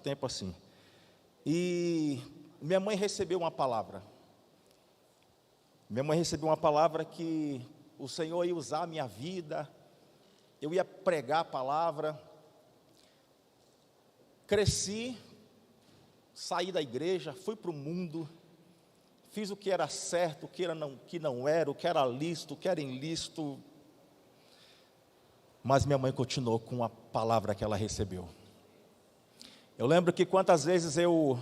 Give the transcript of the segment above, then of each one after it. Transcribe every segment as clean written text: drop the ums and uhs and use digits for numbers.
tempo assim. E minha mãe recebeu uma palavra. Minha mãe recebeu uma palavra que o Senhor ia usar a minha vida, eu ia pregar a palavra. Cresci, saí da igreja, fui para o mundo, fiz o que era certo, o que não era, o que era lícito, o que era ilícito. Mas minha mãe continuou com a palavra que ela recebeu. Eu lembro que quantas vezes eu,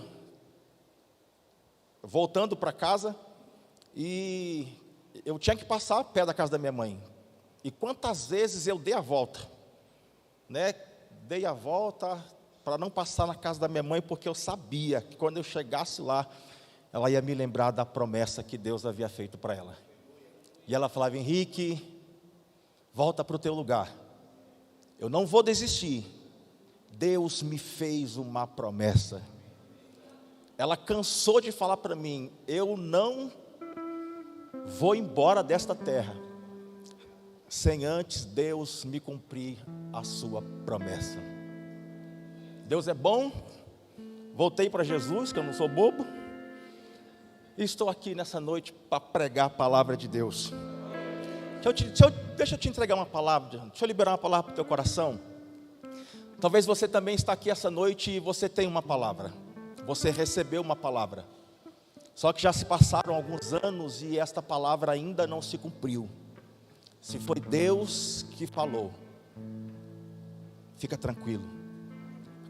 voltando para casa, e eu tinha que passar perto da casa da minha mãe. E quantas vezes eu dei a volta, né? Dei a volta para não passar na casa da minha mãe, porque eu sabia que quando eu chegasse lá, ela ia me lembrar da promessa que Deus havia feito para ela. E ela falava: Henrique, volta para o teu lugar. Eu não vou desistir. Deus me fez uma promessa. Ela cansou de falar para mim: eu não vou embora desta terra sem antes Deus me cumprir a sua promessa. Deus é bom. Voltei para Jesus, que eu não sou bobo, e estou aqui nessa noite para pregar a palavra de Deus. Deixa eu te entregar uma palavra, deixa eu liberar uma palavra para o teu coração. Talvez você também está aqui essa noite e você tem uma palavra, você recebeu uma palavra, só que já se passaram alguns anos e esta palavra ainda não se cumpriu. Se foi Deus que falou, fica tranquilo,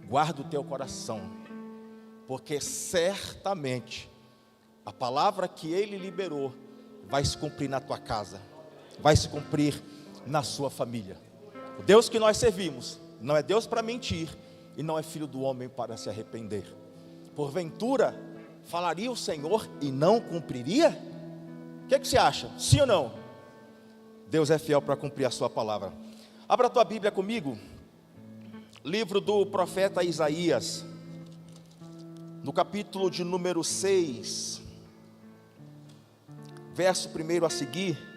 guarda o teu coração, porque certamente a palavra que Ele liberou vai se cumprir na tua casa, vai se cumprir na sua família. O Deus que nós servimos não é Deus para mentir, e não é filho do homem para se arrepender. Porventura, falaria o Senhor e não cumpriria? O que você acha? Sim ou não? Deus é fiel para cumprir a sua palavra. Abra a tua Bíblia comigo, livro do profeta Isaías, no capítulo de número 6, verso 1 a seguir.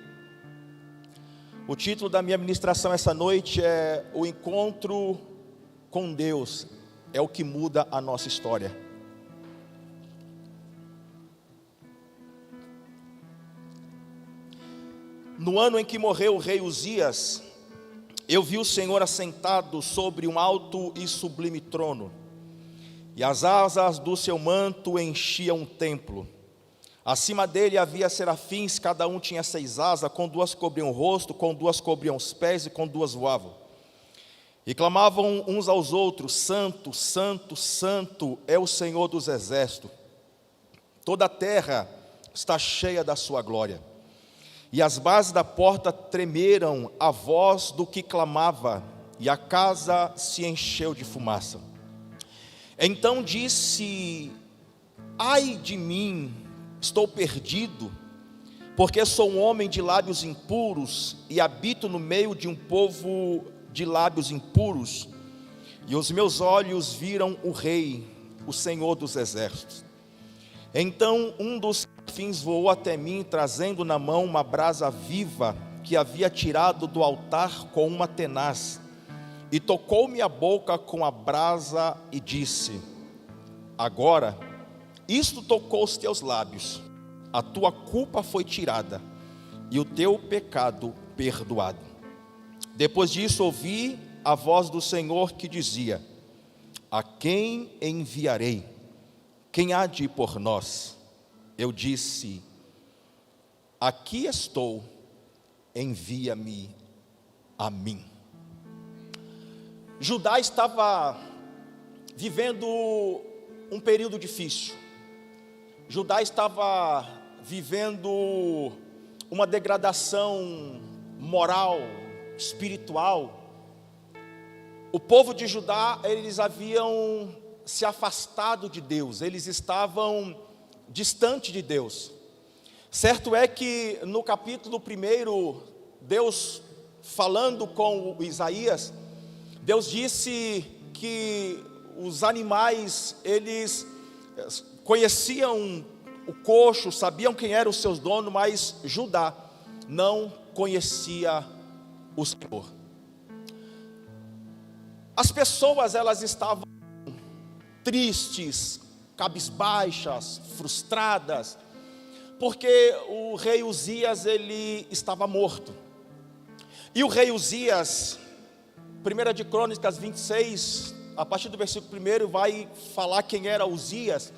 O título da minha ministração essa noite é: o encontro com Deus é o que muda a nossa história. No ano em que morreu o rei Uzias, eu vi o Senhor assentado sobre um alto e sublime trono, e as asas do seu manto enchiam o templo. Acima dele havia serafins, cada um tinha 6 asas, com 2 cobriam o rosto, com 2 cobriam os pés e com 2 voavam. E clamavam uns aos outros: Santo, Santo, Santo é o Senhor dos exércitos. Toda a terra está cheia da sua glória. E as bases da porta tremeram à voz do que clamava, e a casa se encheu de fumaça. Então disse: ai de mim, estou perdido, porque sou um homem de lábios impuros, e habito no meio de um povo de lábios impuros, e os meus olhos viram o Rei, o Senhor dos exércitos. Então um dos serafins voou até mim, trazendo na mão uma brasa viva, que havia tirado do altar com uma tenaz, e tocou-me a boca com a brasa, e disse: agora isto tocou os teus lábios, a tua culpa foi tirada, e o teu pecado perdoado. Depois disso ouvi a voz do Senhor que dizia: a quem enviarei? Quem há de ir por nós? Eu disse: aqui estou, envia-me a mim. Judá estava vivendo um período difícil. Judá estava vivendo uma degradação moral, espiritual. O povo de Judá, eles haviam se afastado de Deus, eles estavam distante de Deus. Certo é que no capítulo 1, Deus falando com Isaías, Deus disse que os animais, eles conheciam o coxo, sabiam quem eram os seus donos, mas Judá não conhecia o Senhor. As pessoas, elas estavam tristes, cabisbaixas, frustradas, porque o rei Uzias ele estava morto. E o rei Uzias, 1 de Crônicas 26, a partir do versículo 1, vai falar quem era Uzias.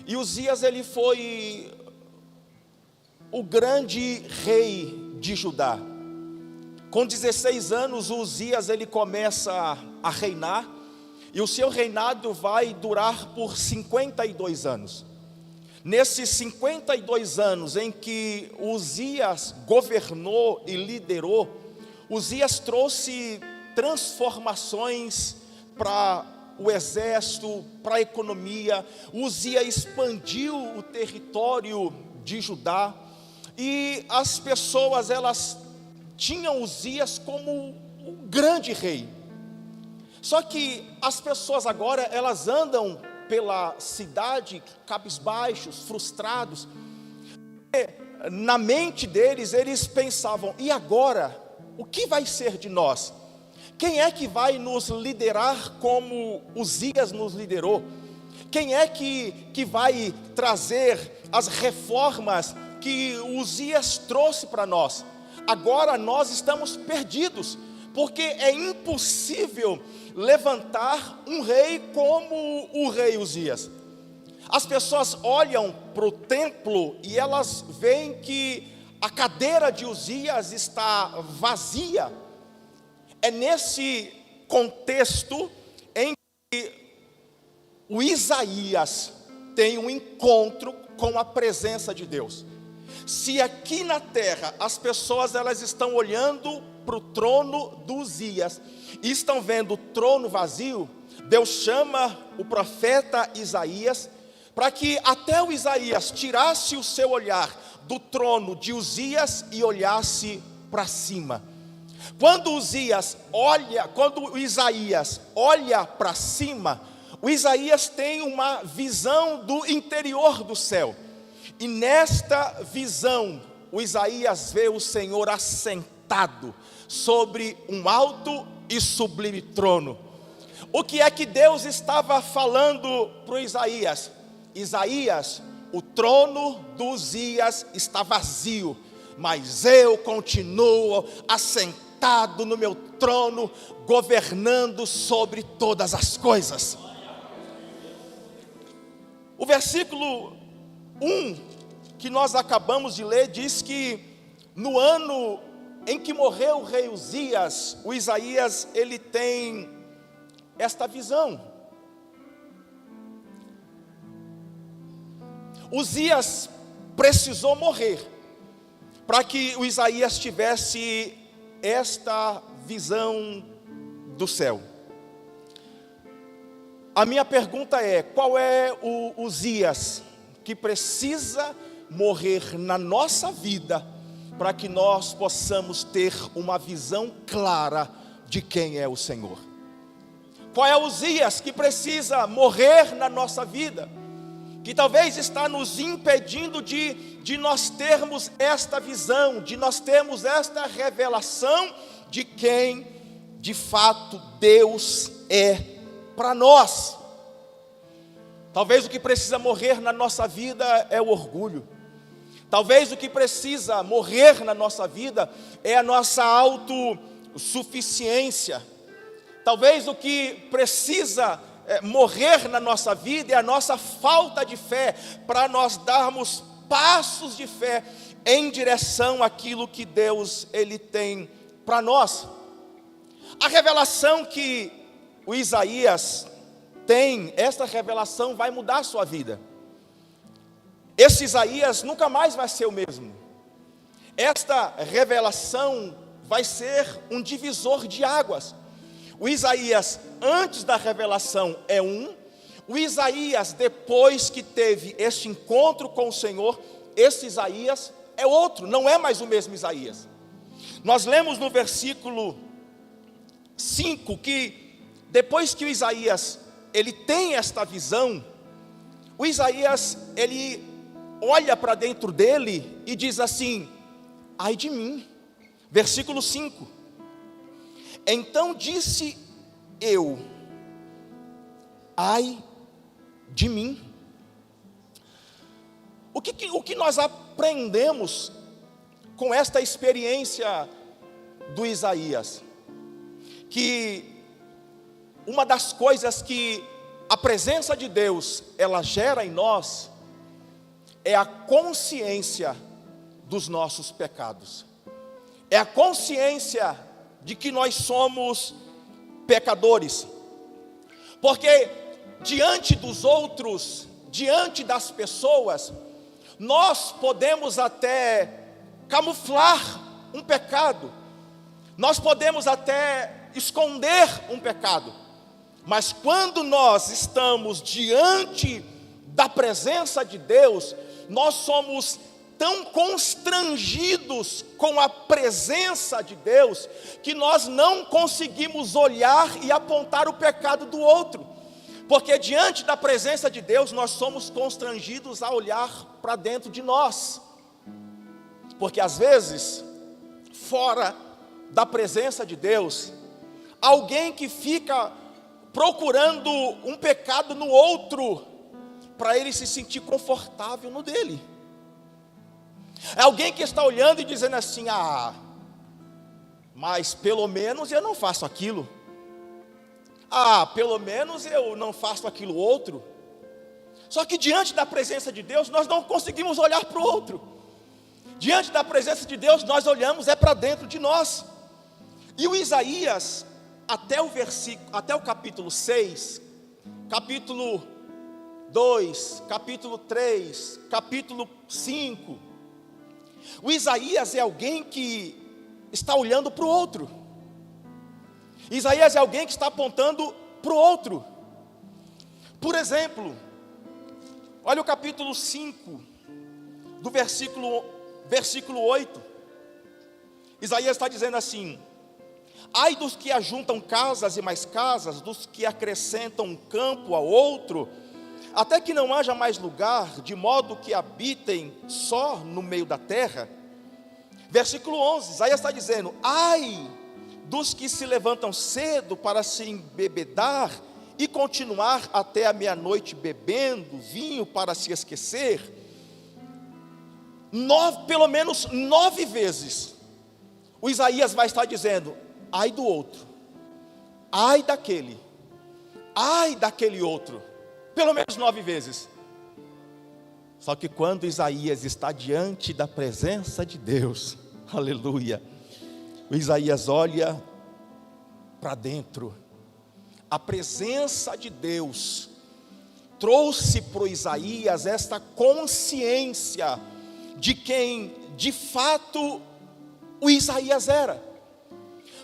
E Uzias ele foi o grande rei de Judá. Com 16 anos, Uzias ele começa a reinar, e o seu reinado vai durar por 52 anos. Nesses 52 anos em que Uzias governou e liderou, Uzias trouxe transformações para o exército, para a economia. Uzias expandiu o território de Judá, e as pessoas elas tinham Uzias como um grande rei. Só que as pessoas agora elas andam pela cidade cabisbaixos, frustrados. E na mente deles eles pensavam: e agora? O que vai ser de nós? Quem é que vai nos liderar como Uzias nos liderou? Quem é que vai trazer as reformas que Uzias trouxe para nós? Agora nós estamos perdidos, porque é impossível levantar um rei como o rei Uzias. As pessoas olham para o templo e elas veem que a cadeira de Uzias está vazia. É nesse contexto em que o Isaías tem um encontro com a presença de Deus. Se aqui na terra as pessoas elas estão olhando para o trono do Uzias e estão vendo o trono vazio, Deus chama o profeta Isaías para que até o Isaías tirasse o seu olhar do trono de Uzias e olhasse para cima. Quando o Isaías olha para cima, o Isaías tem uma visão do interior do céu. E nesta visão, o Isaías vê o Senhor assentado sobre um alto e sublime trono. O que é que Deus estava falando para o Isaías? Isaías, o trono do Uzias está vazio, mas eu continuo assentado no meu trono, governando sobre todas as coisas. O versículo 1 que nós acabamos de ler diz que no ano em que morreu o rei Uzias, o Isaías ele tem esta visão. Uzias precisou morrer para que o Isaías tivesse esta visão do céu. A minha pergunta é: qual é o Uzias que precisa morrer na nossa vida para que nós possamos ter uma visão clara de quem é o Senhor? Qual é o Uzias que precisa morrer na nossa vida, que talvez está nos impedindo de nós termos esta visão, de nós termos esta revelação de quem de fato Deus é para nós? Talvez o que precisa morrer na nossa vida é o orgulho. Talvez o que precisa morrer na nossa vida é a nossa autossuficiência. Talvez o que precisa morrer na nossa vida é a nossa falta de fé, para nós darmos passos de fé em direção àquilo que Deus ele tem para nós. A revelação que o Isaías tem, esta revelação vai mudar a sua vida. Esse Isaías nunca mais vai ser o mesmo. Esta revelação vai ser um divisor de águas. O Isaías antes da revelação é um, o Isaías depois que teve este encontro com o Senhor, esse Isaías é outro, não é mais o mesmo Isaías. Nós lemos no versículo 5 que depois que o Isaías ele tem esta visão, o Isaías ele olha para dentro dele e diz assim: ai de mim. Versículo 5: então disse eu: ai de mim. O que nós aprendemos com esta experiência do Isaías? Que uma das coisas que a presença de Deus, ela gera em nós, é a consciência dos nossos pecados. É a consciência de que nós somos pecadores. Porque diante dos outros, diante das pessoas, nós podemos até camuflar um pecado, nós podemos até esconder um pecado, mas quando nós estamos diante da presença de Deus, nós somos tão constrangidos com a presença de Deus, que nós não conseguimos olhar e apontar o pecado do outro, porque diante da presença de Deus, nós somos constrangidos a olhar para dentro de nós, porque às vezes, fora da presença de Deus, alguém que fica procurando um pecado no outro, para ele se sentir confortável no dele. É alguém que está olhando e dizendo assim: mas pelo menos eu não faço aquilo. Pelo menos eu não faço aquilo outro. Só que diante da presença de Deus, nós não conseguimos olhar para o outro. Diante da presença de Deus, nós olhamos para dentro de nós. E o Isaías, até o capítulo 6, capítulo 2, capítulo 3, capítulo 5, o Isaías é alguém que está olhando para o outro. Isaías é alguém que está apontando para o outro. Por exemplo, olha o capítulo 5, do versículo 8. Isaías está dizendo assim: ai dos que ajuntam casas e mais casas, dos que acrescentam um campo a outro, até que não haja mais lugar, de modo que habitem só no meio da terra. Versículo 11, Isaías está dizendo: ai dos que se levantam cedo para se embebedar e continuar até a meia-noite bebendo vinho para se esquecer. Pelo menos 9 vezes o Isaías vai estar dizendo: ai do outro, ai daquele outro, pelo menos 9 vezes. Só que quando Isaías está diante da presença de Deus, aleluia, o Isaías olha para dentro. A presença de Deus trouxe para o Isaías esta consciência de quem de fato o Isaías era.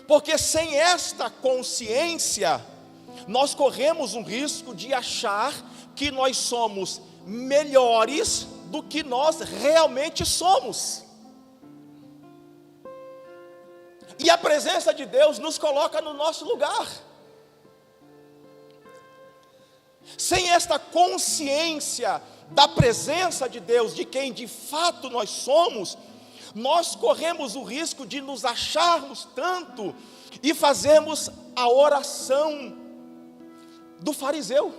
Porque sem esta consciência, nós corremos um risco de achar que nós somos melhores do que nós realmente somos. E a presença de Deus nos coloca no nosso lugar. Sem esta consciência da presença de Deus, de quem de fato nós somos, nós corremos o risco de nos acharmos tanto e fazermos a oração do fariseu.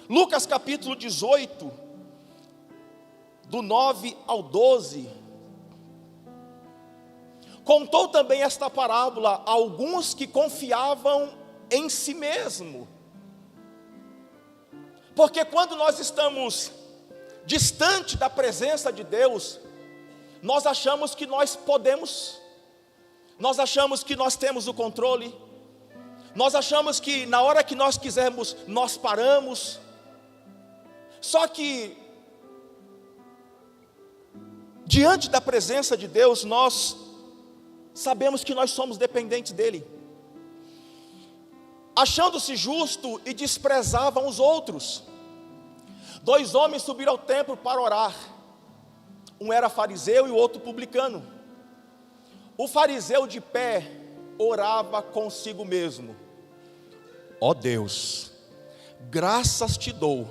Lucas capítulo 18, do 9 ao 12, contou também esta parábola a alguns que confiavam em si mesmo. Porque quando nós estamos distante da presença de Deus, nós achamos que nós podemos, nós achamos que nós temos o controle, nós achamos que na hora que nós quisermos, nós paramos. Só que, diante da presença de Deus, nós sabemos que nós somos dependentes dEle. Achando-se justo e desprezavam os outros. 2 homens subiram ao templo para orar. Um era fariseu e o outro publicano. O fariseu de pé orava consigo mesmo: ó Deus, graças te dou,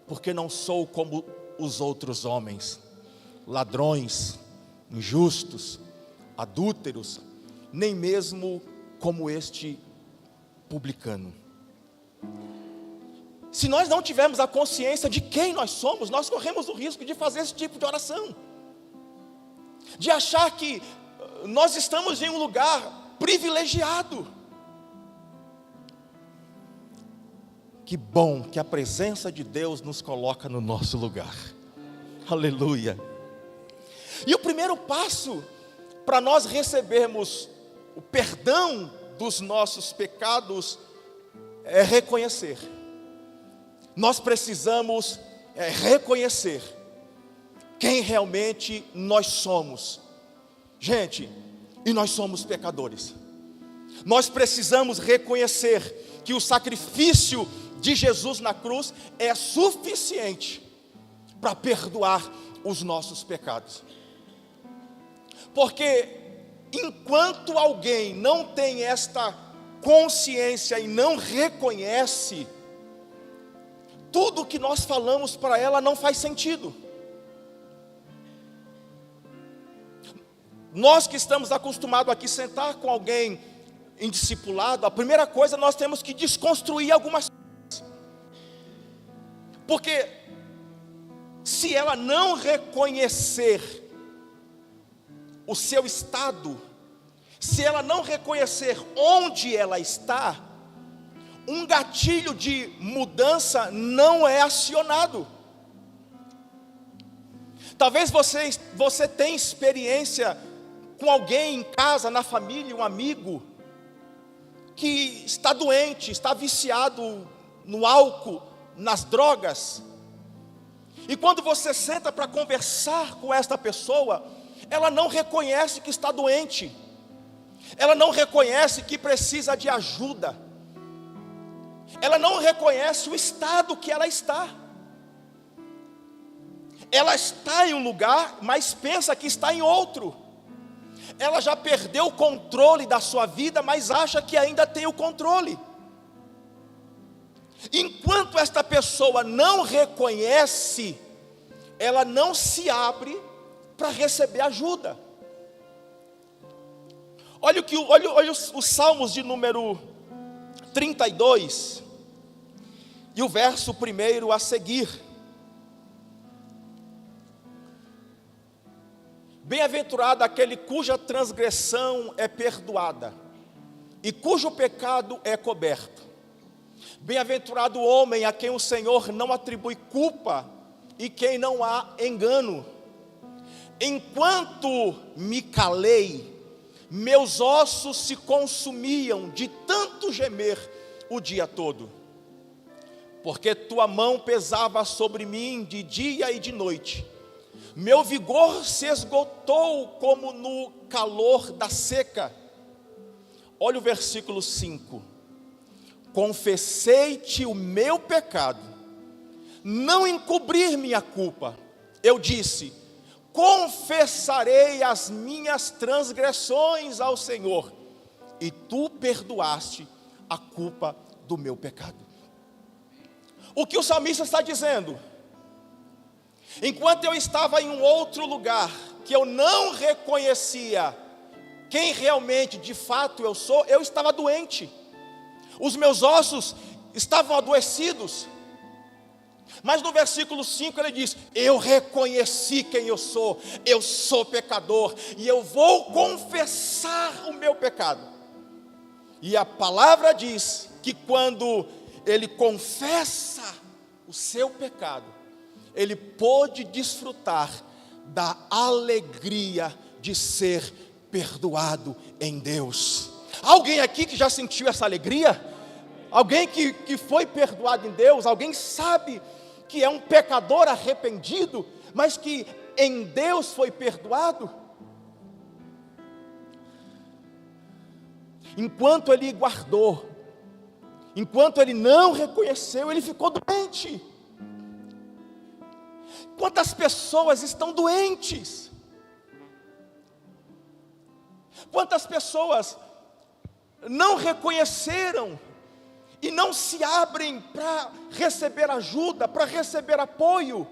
porque não sou como os outros homens, ladrões, injustos, adúlteros, nem mesmo como este publicano. se nós não tivermos a consciência de quem nós somos, nós corremos o risco de fazer esse tipo de oração, de achar que nós estamos em um lugar privilegiado. Que bom que a presença de Deus nos coloca no nosso lugar. Aleluia. E o primeiro passo para nós recebermos o perdão dos nossos pecados é reconhecer. Nós precisamos reconhecer quem realmente nós somos. Gente, e nós somos pecadores. Nós precisamos reconhecer que o sacrifício de Jesus na cruz é suficiente para perdoar os nossos pecados. Porque enquanto alguém não tem esta consciência e não reconhece, tudo que nós falamos para ela não faz sentido. Nós que estamos acostumados aqui sentar com alguém em discipulado, a primeira coisa nós temos que desconstruir algumas coisas. Porque se ela não reconhecer o seu estado, se ela não reconhecer onde ela está, um gatilho de mudança não é acionado. Talvez você tenha experiência com alguém em casa, na família, um amigo, que está doente, está viciado no álcool, nas drogas. E quando você senta para conversar com esta pessoa, ela não reconhece que está doente, ela não reconhece que precisa de ajuda, ela não reconhece o estado que ela está. Ela está em um lugar, mas pensa que está em outro. Ela já perdeu o controle da sua vida, mas acha que ainda tem o controle. Enquanto esta pessoa não reconhece, ela não se abre para receber ajuda. Olha os Salmos de número 32 e o verso 1 a seguir. Bem-aventurado aquele cuja transgressão é perdoada e cujo pecado é coberto. Bem-aventurado o homem a quem o Senhor não atribui culpa e quem não há engano. Enquanto me calei, meus ossos se consumiam de tanto gemer o dia todo. Porque tua mão pesava sobre mim de dia e de noite. Meu vigor se esgotou como no calor da seca. Olha o versículo 5. Confessei-te o meu pecado, não encobrir minha culpa. Eu disse, confessarei as minhas transgressões ao Senhor, e tu perdoaste a culpa do meu pecado. O que o salmista está dizendo? Enquanto eu estava em um outro lugar, que eu não reconhecia quem realmente, de fato eu sou, eu estava doente. Os meus ossos estavam adoecidos. Mas no versículo 5 ele diz, eu reconheci quem eu sou pecador, e eu vou confessar o meu pecado. E a palavra diz que quando ele confessa o seu pecado, ele pôde desfrutar da alegria de ser perdoado em Deus. Alguém aqui que já sentiu essa alegria? Alguém que foi perdoado em Deus? Alguém sabe que é um pecador arrependido, mas que em Deus foi perdoado? Enquanto ele guardou, enquanto ele não reconheceu, ele ficou doente. Quantas pessoas estão doentes? Quantas pessoas não reconheceram e não se abrem para receber ajuda, para receber apoio?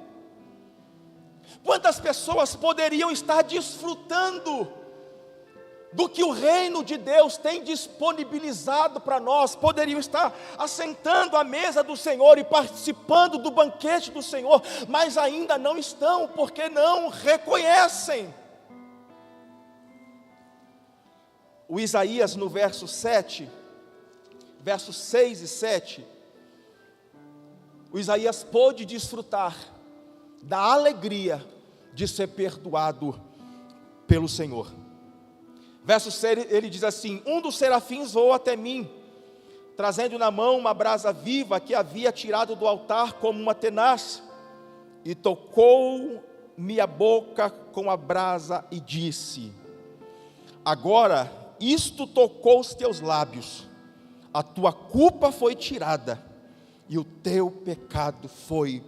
Quantas pessoas poderiam estar desfrutando do que o reino de Deus tem disponibilizado para nós, poderiam estar assentando à mesa do Senhor e participando do banquete do Senhor, mas ainda não estão, porque não reconhecem. O Isaías no verso 7, versos 6 e 7, o Isaías pôde desfrutar da alegria de ser perdoado pelo Senhor. Verso 6, ele diz assim: um dos serafins voou até mim, trazendo na mão uma brasa viva que havia tirado do altar como uma tenaz, e tocou-me a boca com a brasa e disse: agora isto tocou os teus lábios, a tua culpa foi tirada, e o teu pecado foi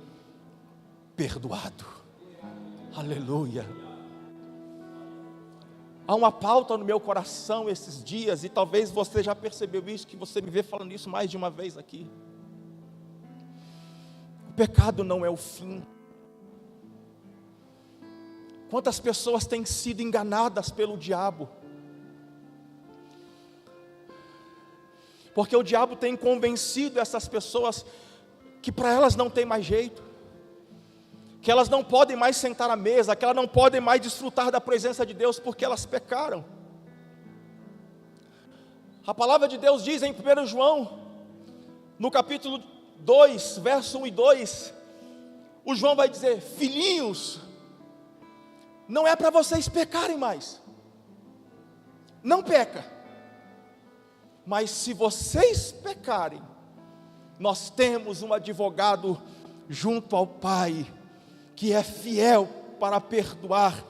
perdoado. Aleluia. Há uma pauta no meu coração esses dias, e talvez você já percebeu isso, que você me vê falando isso mais de uma vez aqui. O pecado não é o fim. Quantas pessoas têm sido enganadas pelo diabo? Porque o diabo tem convencido essas pessoas que para elas não tem mais jeito, que elas não podem mais sentar à mesa, que elas não podem mais desfrutar da presença de Deus, porque elas pecaram. A palavra de Deus diz em 1 João, no capítulo 2, verso 1 e 2, o João vai dizer: filhinhos, não é para vocês pecarem mais, não peca, mas se vocês pecarem, nós temos um advogado junto ao Pai, que é fiel para perdoar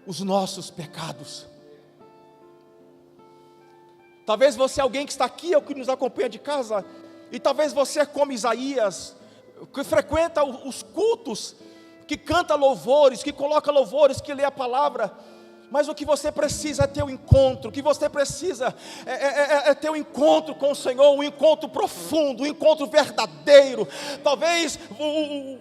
os nossos pecados. Talvez você é alguém que está aqui ou que nos acompanha de casa, e talvez você é como Isaías, que frequenta os cultos, que canta louvores, que coloca louvores, que lê a palavra, mas o que você precisa é ter um encontro, o que você precisa é ter um encontro com o Senhor, um encontro profundo, um encontro verdadeiro. Talvez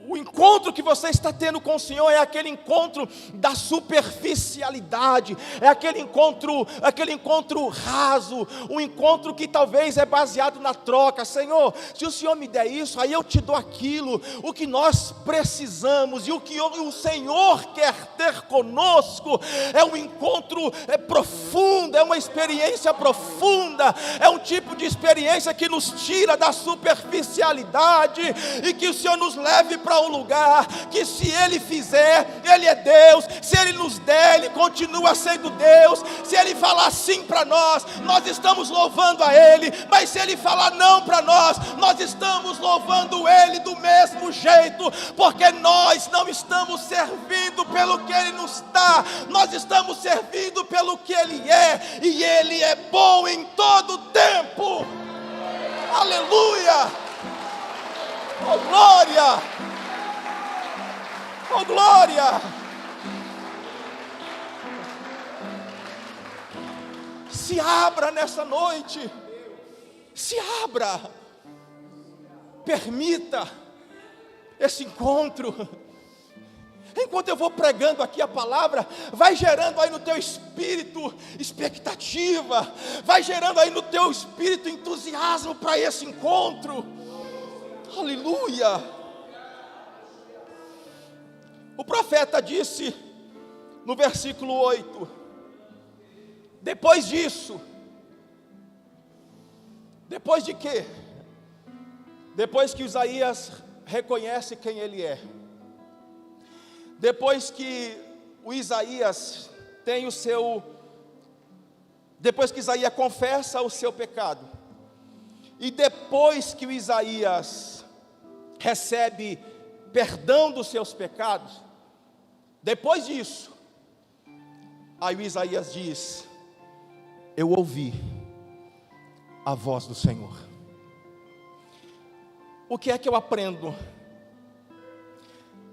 o encontro que você está tendo com o Senhor é aquele encontro da superficialidade, é aquele encontro raso, um encontro que talvez é baseado na troca. Senhor, se o Senhor me der isso, aí eu te dou aquilo. O que nós precisamos e o que o Senhor quer ter conosco é um encontro profundo, é uma experiência profunda, é um tipo de experiência que nos tira da superficialidade, e que o Senhor nos leve para um lugar que, se Ele fizer, Ele é Deus. Se Ele nos der, Ele continua sendo Deus. Se Ele falar sim para nós, nós estamos louvando a Ele, mas se Ele falar não para nós, nós estamos louvando Ele do mesmo jeito, porque nós não estamos servindo pelo que Ele nos dá, nós estamos servindo pelo que Ele é, e Ele é bom em todo tempo. Aleluia! Oh glória! Oh glória! Se abra nessa noite, se abra, permita esse encontro. Enquanto eu vou pregando aqui a palavra, vai gerando aí no teu espírito expectativa, vai gerando aí no teu espírito entusiasmo para esse encontro. Aleluia! O profeta disse no versículo 8: depois disso, depois de quê? Depois que Isaías reconhece quem ele é, depois que o Isaías tem o seu, depois que Isaías confessa o seu pecado, e depois que o Isaías recebe perdão dos seus pecados, depois disso, aí o Isaías diz: eu ouvi a voz do Senhor. O que é que eu aprendo?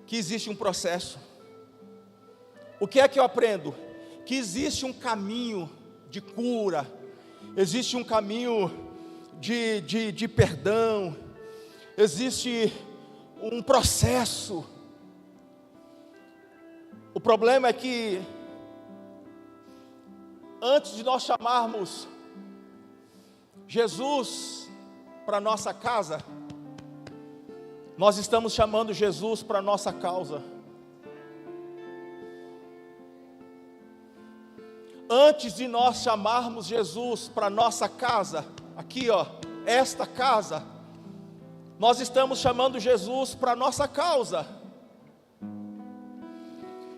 Que existe um processo. O que é que eu aprendo? Que existe um caminho de cura, existe um caminho de perdão, existe um processo. O problema é que Antes de nós chamarmos Jesus para nossa casa, nós estamos chamando Jesus para nossa causa. Antes de nós chamarmos Jesus para nossa casa, aqui ó, esta casa, nós estamos chamando Jesus para nossa causa.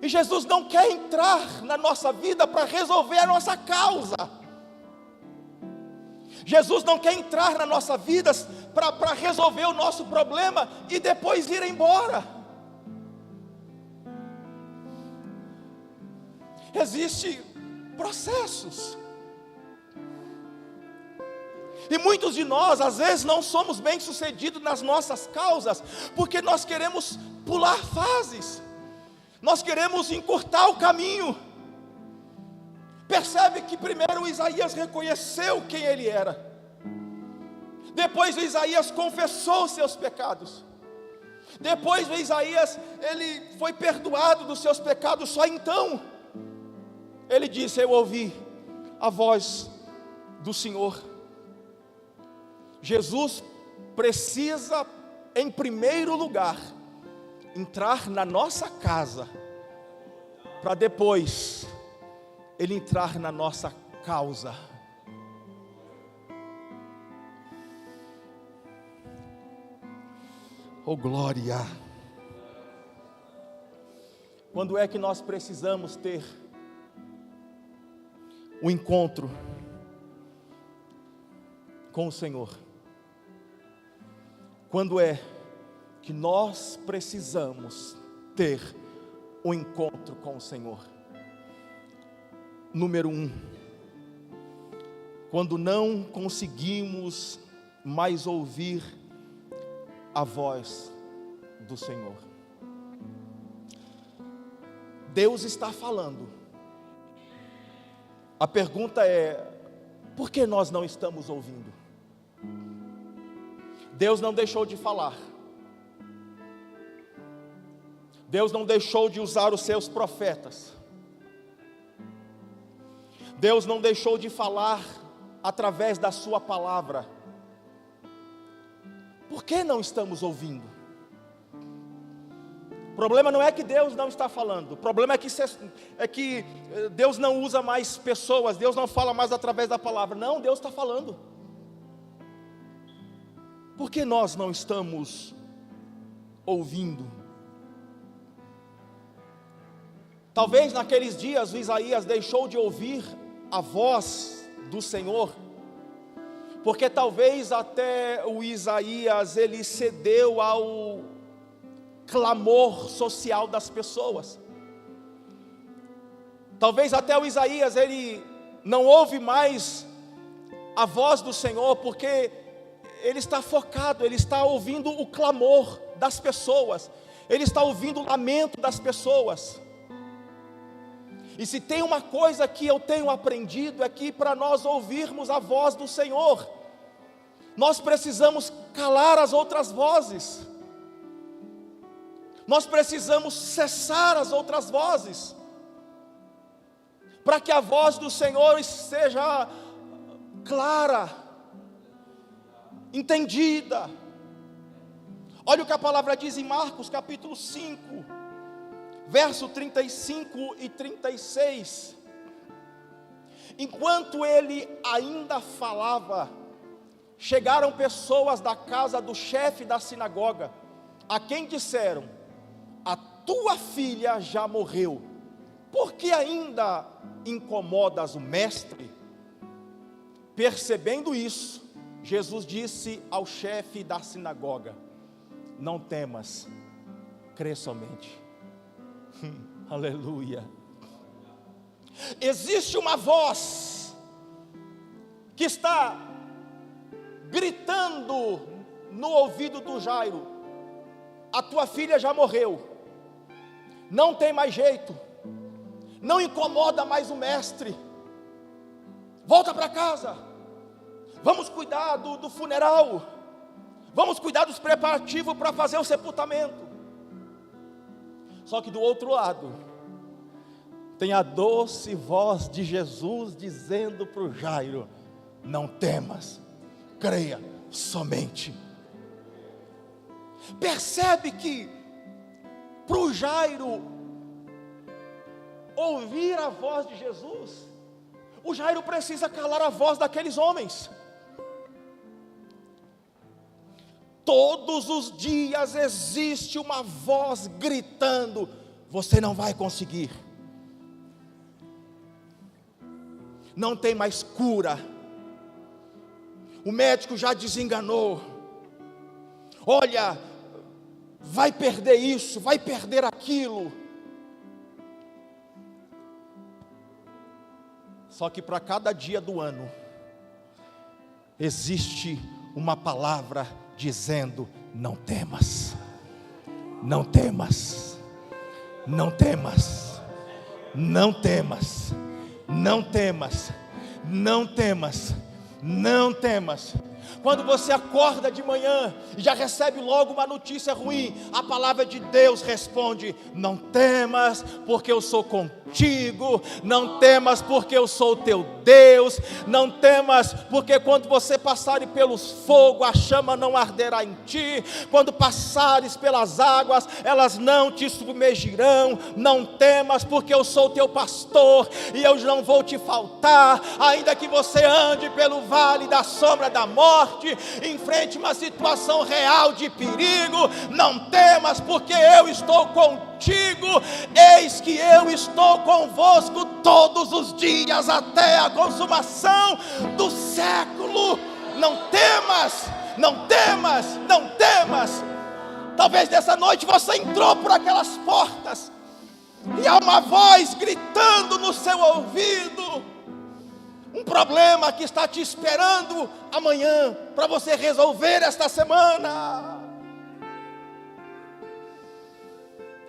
E Jesus não quer entrar na nossa vida para resolver a nossa causa. Jesus não quer entrar na nossa vida para resolver o nosso problema e depois ir embora. Existem processos. E muitos de nós, às vezes, não somos bem-sucedidos nas nossas causas, porque nós queremos pular fases. Nós queremos encurtar o caminho. Percebe que primeiro Isaías reconheceu quem ele era. Depois Isaías confessou os seus pecados. Depois Isaías, ele foi perdoado dos seus pecados. Só então ele disse: eu ouvi a voz do Senhor. Jesus precisa, em primeiro lugar, entrar na nossa casa, para depois Ele entrar na nossa causa. Oh glória! Quando é que nós precisamos ter um encontro com o Senhor? Quando é que nós precisamos ter um encontro com o Senhor? Número 1, quando não conseguimos mais ouvir a voz do Senhor. Deus está falando. A pergunta é: por que nós não estamos ouvindo? Deus não deixou de falar. Deus não deixou de usar os seus profetas. Deus não deixou de falar através da sua palavra. Por que não estamos ouvindo? O problema não é que Deus não está falando. O problema é que Deus não usa mais pessoas. Deus não fala mais através da palavra. Não, Deus está falando. Por que nós não estamos ouvindo? Talvez naqueles dias o Isaías deixou de ouvir a voz do Senhor, porque talvez até o Isaías ele cedeu ao clamor social das pessoas. Talvez até o Isaías ele não ouve mais a voz do Senhor, porque ele está focado, ele está ouvindo o clamor das pessoas, ele está ouvindo o lamento das pessoas. E se tem uma coisa que eu tenho aprendido, é que para nós ouvirmos a voz do Senhor, nós precisamos calar as outras vozes. Nós precisamos cessar as outras vozes, para que a voz do Senhor seja clara, entendida. Olha o que a palavra diz em Marcos capítulo 5, verso 35 e 36. Enquanto ele ainda falava, chegaram pessoas da casa do chefe da sinagoga, a quem disseram: a tua filha já morreu, por que ainda incomodas o mestre? Percebendo isso, Jesus disse ao chefe da sinagoga: não temas, crê somente. Aleluia. Existe uma voz que está gritando no ouvido do Jairo: a tua filha já morreu, não tem mais jeito, não incomoda mais o mestre, volta para casa, vamos cuidar do funeral, vamos cuidar dos preparativos para fazer o sepultamento. Só que do outro lado, tem a doce voz de Jesus dizendo para o Jairo: não temas, creia somente. Percebe que para o Jairo ouvir a voz de Jesus, o Jairo precisa calar a voz daqueles homens. Todos os dias existe uma voz gritando: você não vai conseguir, não tem mais cura, o médico já desenganou, olha, vai perder isso, vai perder aquilo. Só que para cada dia do ano existe uma palavra dizendo: não temas, não temas, não temas, não temas, não temas, não temas, não temas. Quando você acorda de manhã e já recebe logo uma notícia ruim, a palavra de Deus responde: não temas, porque eu sou contigo. Não temas, porque eu sou o teu Deus. Não temas, porque quando você passares pelos fogos, a chama não arderá em ti. Quando passares pelas águas, elas não te submergirão. Não temas, porque eu sou o teu pastor e eu não vou te faltar. Ainda que você ande pelo vale da sombra da morte, enfrente uma situação real de perigo, não temas, porque eu estou contigo. Eis que eu estou convosco todos os dias até a consumação do século. Não temas, não temas, não temas. Talvez nessa noite você entrou por aquelas portas e há uma voz gritando no seu ouvido, um problema que está te esperando amanhã para você resolver esta semana.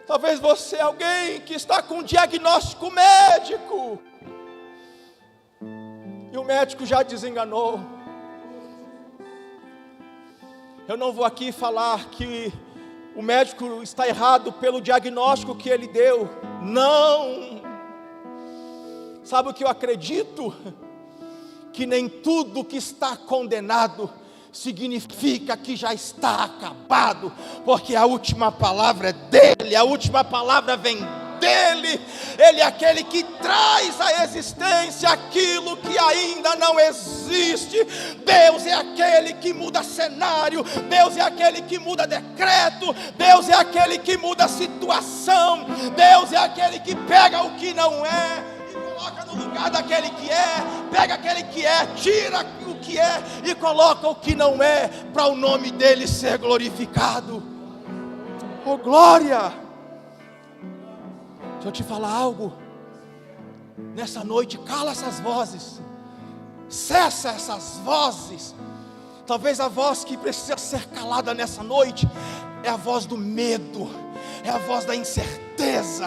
Talvez você é alguém que está com um diagnóstico médico e o médico já desenganou. Eu não vou aqui falar que o médico está errado pelo diagnóstico que ele deu. Não. Sabe o que eu acredito? Que nem tudo que está condenado significa que já está acabado, porque a última palavra é dele, a última palavra vem dele. Ele é aquele que traz à existência aquilo que ainda não existe. Deus é aquele que muda cenário, Deus é aquele que muda decreto, Deus é aquele que muda situação, Deus é aquele que pega o que não é coloca no lugar daquele que é, pega aquele que é, tira o que é e coloca o que não é, para o nome dele ser glorificado. Oh glória! Deixa eu te falar algo, nessa noite, cala essas vozes, cessa essas vozes. Talvez a voz que precisa ser calada nessa noite é a voz do medo, é a voz da incerteza,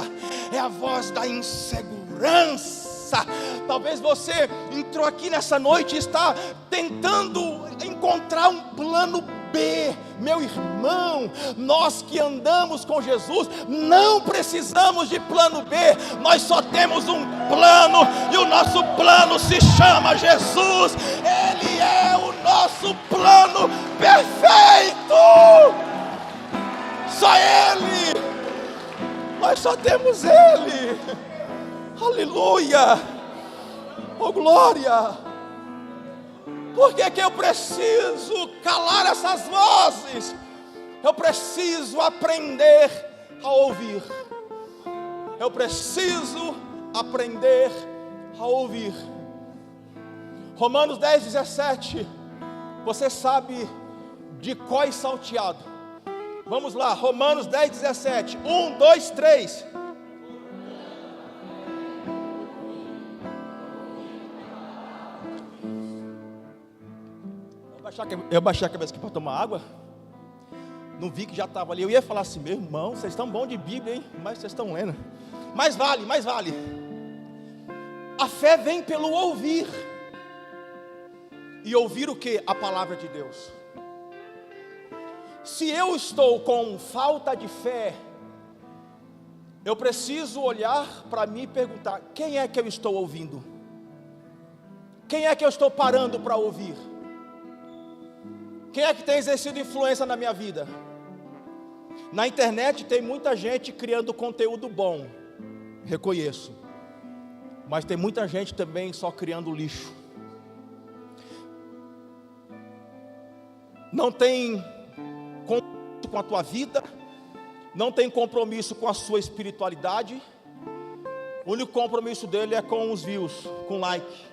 é a voz da insegurança. Talvez você entrou aqui nessa noite e está tentando encontrar um plano B. Meu irmão, nós que andamos com Jesus não precisamos de plano B, nós só temos um plano, e o nosso plano se chama Jesus. Ele é o nosso plano perfeito, só Ele, nós só temos Ele. Aleluia, oh glória. Por que que eu preciso calar essas vozes? Eu preciso aprender a ouvir. Eu preciso aprender a ouvir. Romanos 10, 17. Você sabe de cor salteado. Vamos lá, Romanos 10, 17. 1, 2, 3. Eu baixei a cabeça aqui para tomar água. Não vi que já estava ali. Eu ia falar assim: meu irmão, vocês estão bons de Bíblia, hein? Mas vocês estão lendo. Mais vale, mais vale. A fé vem pelo ouvir. E ouvir o que? A palavra de Deus. Se eu estou com falta de fé, eu preciso olhar para mim e perguntar: quem é que eu estou ouvindo? Quem é que eu estou parando para ouvir? Quem é que tem exercido influência na minha vida? Na internet tem muita gente criando conteúdo bom, reconheço, mas tem muita gente também só criando lixo. Não tem compromisso com a tua vida, não tem compromisso com a sua espiritualidade. O único compromisso dele é com os views, com like,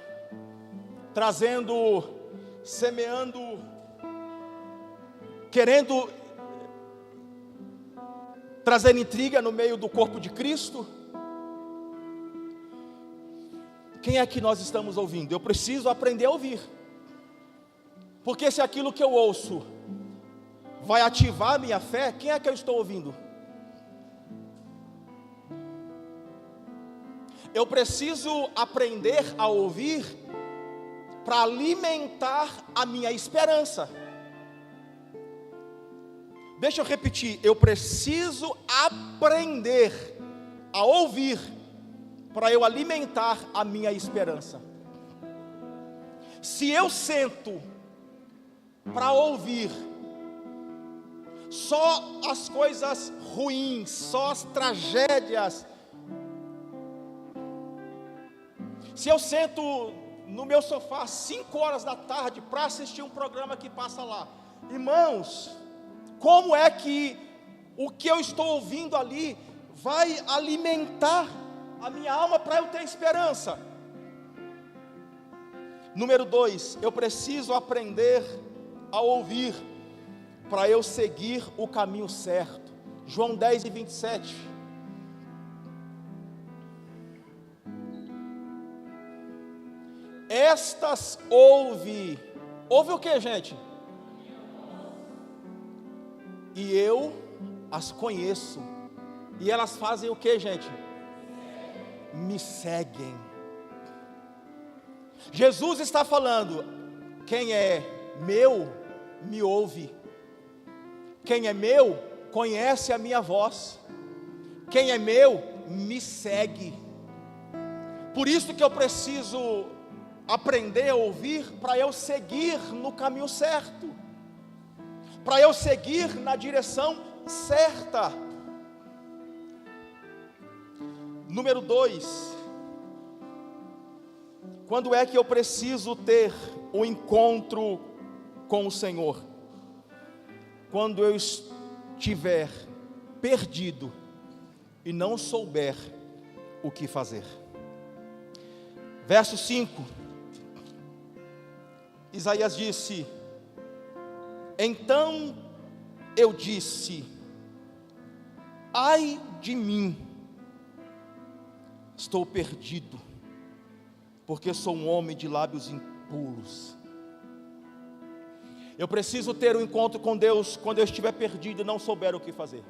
trazendo, semeando, querendo trazer intriga no meio do corpo de Cristo. Quem é que nós estamos ouvindo? Eu preciso aprender a ouvir, porque se aquilo que eu ouço vai ativar a minha fé, quem é que eu estou ouvindo? Eu preciso aprender a ouvir para alimentar a minha esperança. Deixa eu repetir, eu preciso aprender a ouvir para eu alimentar a minha esperança. Se eu sento para ouvir só as coisas ruins, só as tragédias, se eu sento no meu sofá 5 horas da tarde para assistir um programa que passa lá, irmãos, como é que o que eu estou ouvindo ali vai alimentar a minha alma para eu ter esperança? Número 2, eu preciso aprender a ouvir para eu seguir o caminho certo. João 10:27. Estas ouve o que, gente? E eu as conheço, e elas fazem o que, gente? Me seguem. Jesus está falando: quem é meu, me ouve. Quem é meu, conhece a minha voz. Quem é meu, me segue. Por isso que eu preciso aprender a ouvir para eu seguir no caminho certo, para eu seguir na direção certa. Número 2, quando é que eu preciso ter um encontro com o Senhor? Quando eu estiver perdido e não souber o que fazer. Verso 5, Isaías disse: então eu disse, ai de mim, estou perdido, porque sou um homem de lábios impuros. Eu preciso ter um encontro com Deus quando eu estiver perdido e não souber o que fazer.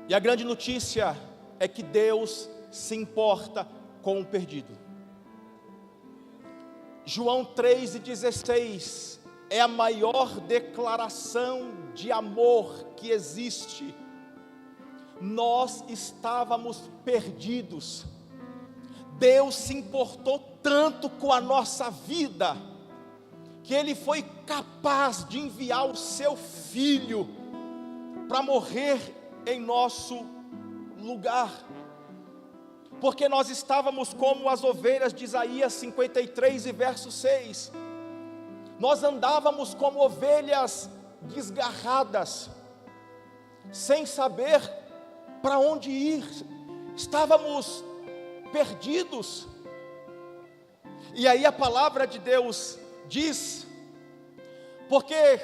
E a grande notícia é que Deus se importa com o perdido. João 3:16 é a maior declaração de amor que existe. Nós estávamos perdidos. Deus se importou tanto com a nossa vida, que Ele foi capaz de enviar o seu Filho para morrer em nosso lugar, porque nós estávamos como as ovelhas de Isaías 53 e verso 6, nós andávamos como ovelhas desgarradas, sem saber para onde ir, estávamos perdidos. E aí a palavra de Deus diz, porque,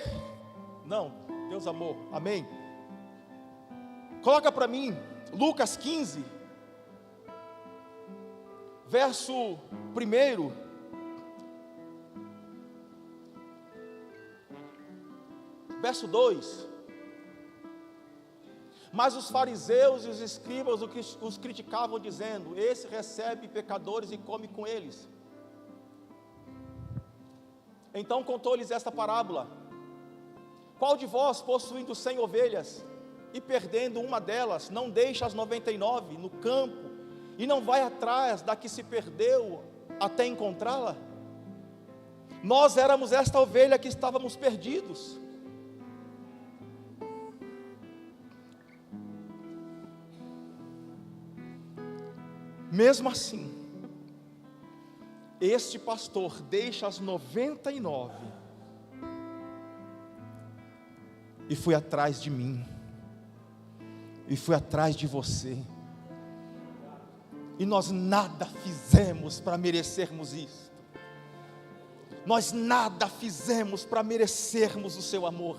não, Deus amou, amém. Coloca para mim, Lucas 15, verso 1, verso 2, mas os fariseus e os escribas os criticavam, dizendo: esse recebe pecadores e come com eles. Então contou-lhes esta parábola: qual de vós, possuindo 100 ovelhas, e perdendo uma delas, não deixa as 99 no campo e não vai atrás da que se perdeu até encontrá-la? Nós éramos esta ovelha que estávamos perdidos. Mesmo assim, este pastor deixa as 99 e foi atrás de mim, e foi atrás de você, e nós nada fizemos para merecermos isso, nós nada fizemos para merecermos o seu amor,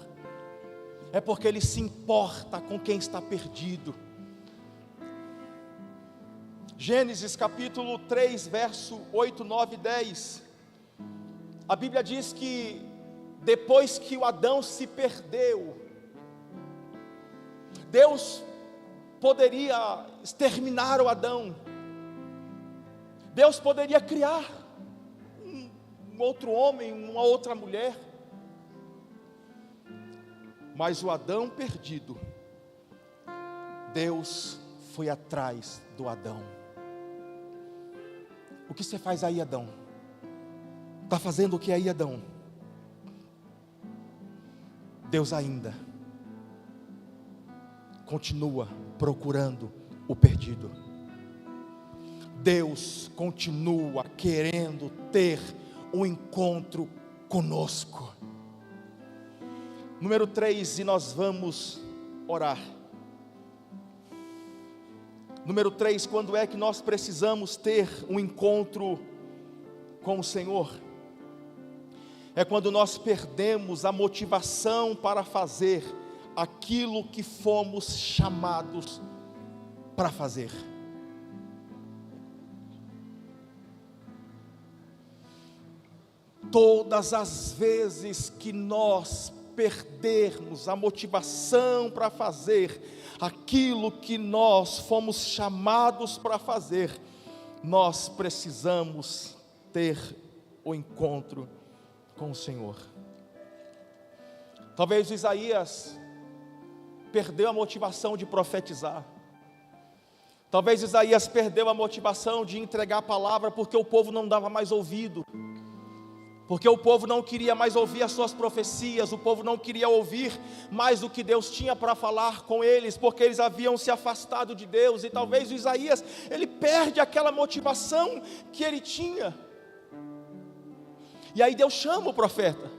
é porque Ele se importa com quem está perdido. Gênesis capítulo 3, verso 8, 9 e 10, a Bíblia diz que depois que o Adão se perdeu, Deus poderia exterminar o Adão, Deus poderia criar um outro homem, uma outra mulher, mas o Adão perdido, Deus foi atrás do Adão. O que você faz aí, Adão? Está fazendo o que aí, Adão? Deus ainda continua procurando o perdido. Deus continua querendo ter um encontro conosco. Número 3, e nós vamos orar. Número 3, quando é que nós precisamos ter um encontro com o Senhor? É quando nós perdemos a motivação para fazer aquilo que fomos chamados para fazer. Todas as vezes que nós perdermos a motivação para fazer aquilo que nós fomos chamados para fazer, nós precisamos ter o encontro com o Senhor. Talvez Isaías perdeu a motivação de profetizar. Talvez Isaías perdeu a motivação de entregar a palavra porque o povo não dava mais ouvido. Porque o povo não queria mais ouvir as suas profecias, o povo não queria ouvir mais o que Deus tinha para falar com eles, porque eles haviam se afastado de Deus. E talvez o Isaías, ele perde aquela motivação que ele tinha. E aí Deus chama o profeta.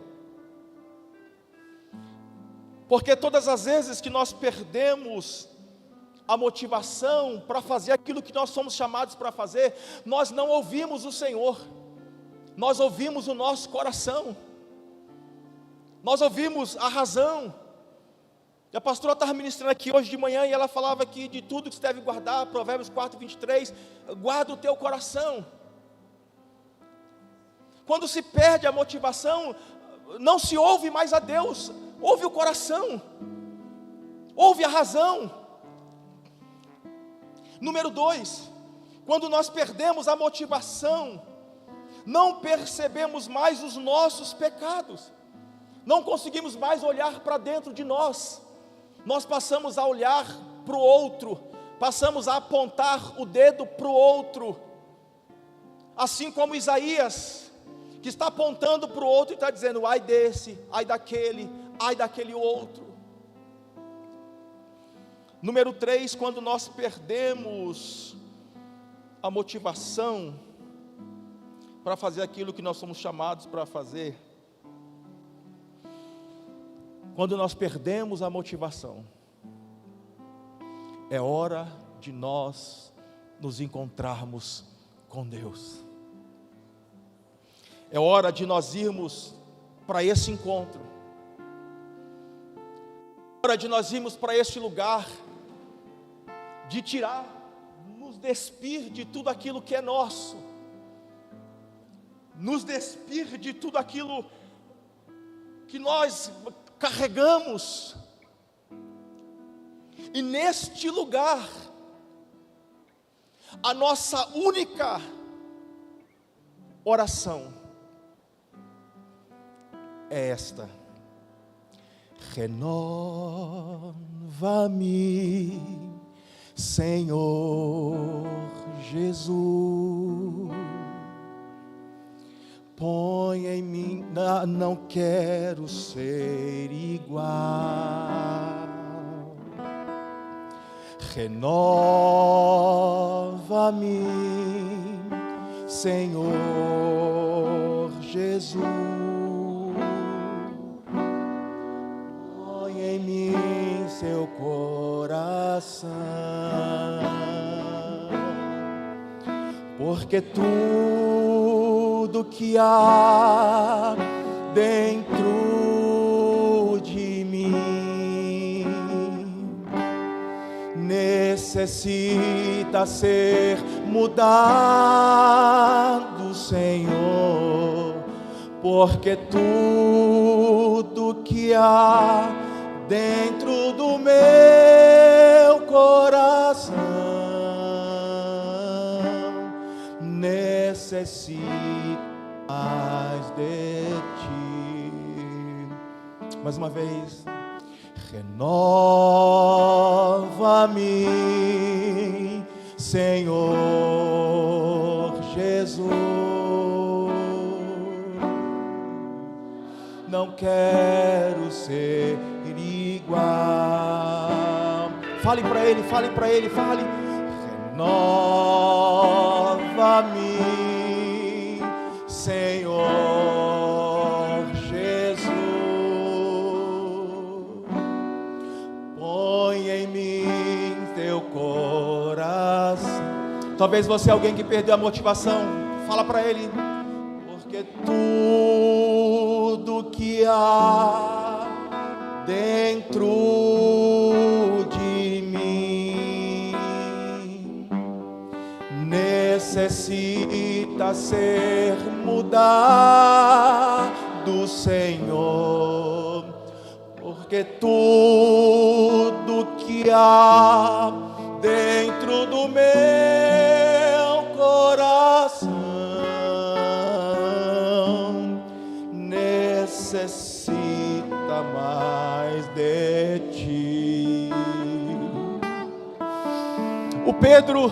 Porque todas as vezes que nós perdemos a motivação para fazer aquilo que nós somos chamados para fazer, nós não ouvimos o Senhor. Nós ouvimos o nosso coração, nós ouvimos a razão. E a pastora estava ministrando aqui hoje de manhã, e ela falava aqui de tudo que se deve guardar, Provérbios 4, 23, guarda o teu coração. Quando se perde a motivação, não se ouve mais a Deus, ouve o coração, ouve a razão. Número 2, quando nós perdemos a motivação, não percebemos mais os nossos pecados, não conseguimos mais olhar para dentro de nós, nós passamos a olhar para o outro, passamos a apontar o dedo para o outro, assim como Isaías, que está apontando para o outro e está dizendo, ai desse, ai daquele outro. Número 3, quando nós perdemos a motivação para fazer aquilo que nós somos chamados para fazer, quando nós perdemos a motivação, é hora de nós nos encontrarmos com Deus. É hora de nós irmos para esse encontro. É hora de nós irmos para este lugar, de tirar, nos despir de tudo aquilo que é nosso, nos despir de tudo aquilo que nós carregamos, e neste lugar, a nossa única oração é esta: renova Renova-me, Senhor Jesus. Põe em mim, não quero ser igual. Renova-me, Senhor Jesus. Põe em mim seu coração, porque tudo que há dentro de mim necessita ser mudado, Senhor, porque tudo que há dentro do meu coração necessita mais de ti. Mais uma vez. Renova-me, Senhor Jesus. Não quero ser igual. Fale para ele, fale para ele, fale. Renova-me, Senhor Jesus. Põe em mim teu coração. Talvez você é alguém que perdeu a motivação. Fala para ele. Porque tudo que há dentro de mim necessita ser mudado, Senhor, porque tudo que há dentro do meu coração necessita mais de ti. O Pedro,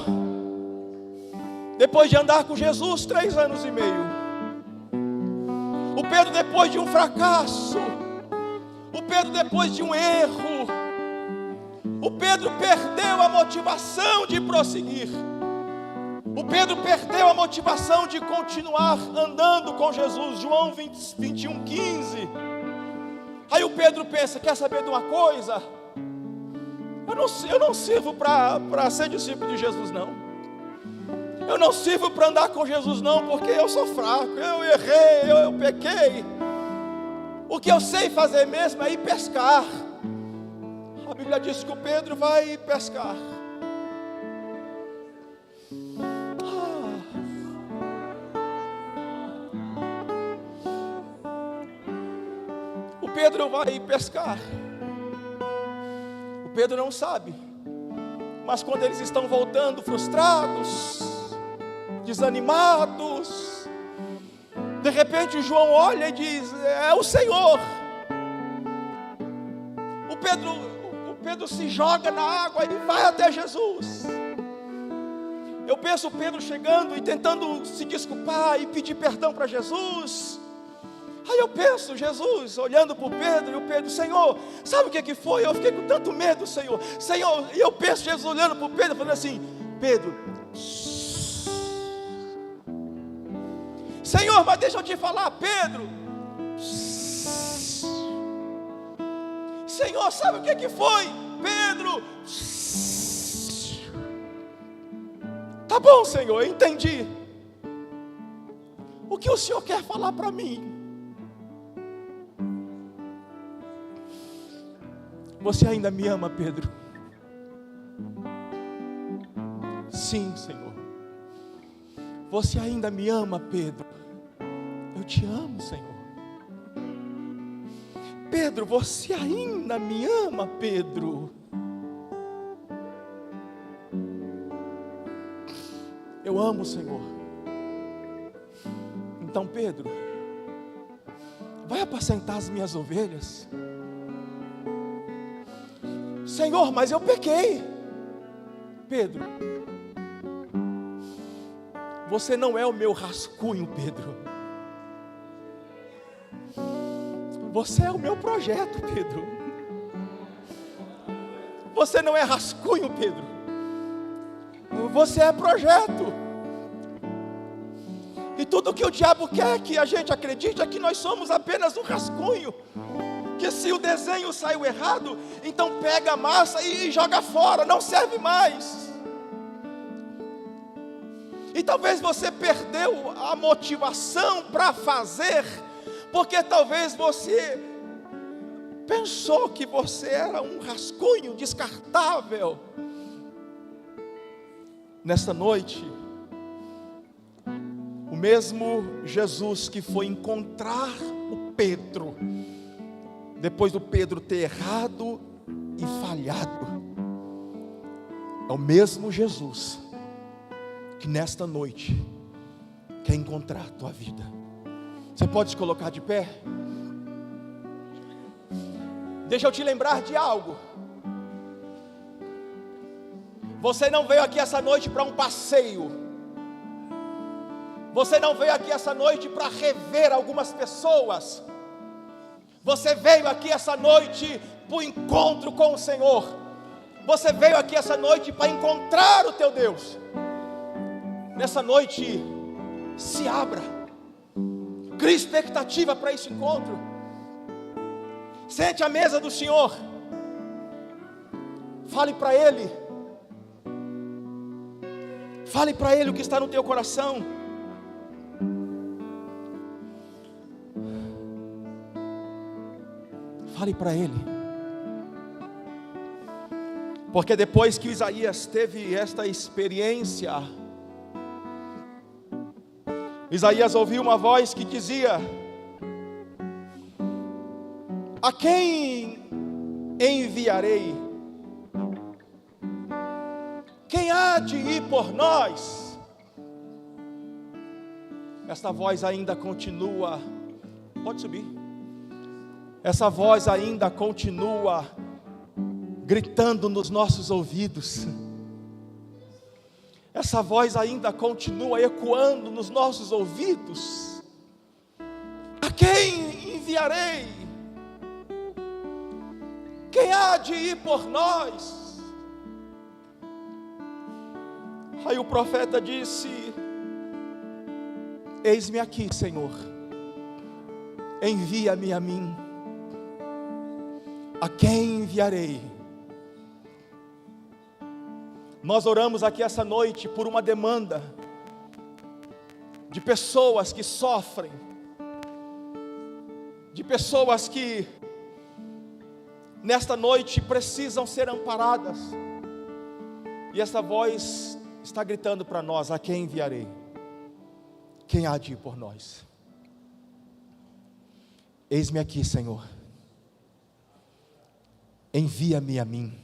depois de andar com Jesus 3 anos e meio, o Pedro depois de um fracasso, o Pedro depois de um erro, o Pedro perdeu a motivação de prosseguir. O Pedro perdeu a motivação de continuar andando com Jesus. João 21:15. Aí o Pedro pensa, quer saber de uma coisa? Eu não sirvo para ser discípulo de Jesus, não. Eu não sirvo para andar com Jesus, não, porque eu sou fraco, eu errei, eu pequei. O que eu sei fazer mesmo é ir pescar. A Bíblia diz que o Pedro vai pescar. O Pedro vai pescar. O Pedro não sabe. Mas quando eles estão voltando frustrados, desanimados, de repente João olha e diz, é o Senhor. O Pedro se joga na água e vai até Jesus. Eu penso o Pedro chegando e tentando se desculpar e pedir perdão para Jesus. Aí eu penso, Jesus olhando para o Pedro, e o Pedro, Senhor, sabe o que foi? Eu fiquei com tanto medo, Senhor. E eu penso Jesus olhando para o Pedro, falando assim, Pedro, Senhor, mas deixa eu te falar, Pedro, Senhor, sabe o que foi? Pedro, tá bom, Senhor, eu entendi. O que o Senhor quer falar para mim? Você ainda me ama, Pedro? Sim, Senhor. Você ainda me ama, Pedro? Eu te amo, Senhor. Pedro, você ainda me ama, Pedro? Eu amo, Senhor. Então, Pedro, vai apacentar as minhas ovelhas. Senhor, mas eu pequei. Pedro, você não é o meu rascunho, Pedro. Você é o meu projeto, Pedro. Você não é rascunho, Pedro. Você é projeto. E tudo que o diabo quer que a gente acredite é que nós somos apenas um rascunho. Que se o desenho saiu errado, então pega a massa e joga fora, não serve mais. E talvez você perdeu a motivação para fazer, porque talvez você pensou que você era um rascunho descartável. Nesta noite, o mesmo Jesus que foi encontrar o Pedro, depois do Pedro ter errado e falhado, é o mesmo Jesus que nesta noite quer encontrar a tua vida. Você pode se colocar de pé? Deixa eu te lembrar de algo. Você não veio aqui essa noite para um passeio. Você não veio aqui essa noite para rever algumas pessoas. Você veio aqui essa noite para o encontro com o Senhor. Você veio aqui essa noite para encontrar o teu Deus. Nessa noite, se abra. Crie expectativa para esse encontro. Sente à mesa do Senhor. Fale para Ele. Fale para Ele o que está no teu coração. Fale para Ele. Porque depois que Isaías teve esta experiência, Isaías ouviu uma voz que dizia: a quem enviarei? Quem há de ir por nós? Esta voz ainda continua. Pode subir. Essa voz ainda continua gritando nos nossos ouvidos. Essa voz ainda continua ecoando nos nossos ouvidos. A quem enviarei? Quem há de ir por nós? Aí o profeta disse: eis-me aqui, Senhor, envia-me a mim. A quem enviarei? Nós oramos aqui essa noite por uma demanda de pessoas que sofrem, de pessoas que nesta noite precisam ser amparadas. E essa voz está gritando para nós: a quem enviarei? Quem há de ir por nós? Eis-me aqui, Senhor, envia-me a mim.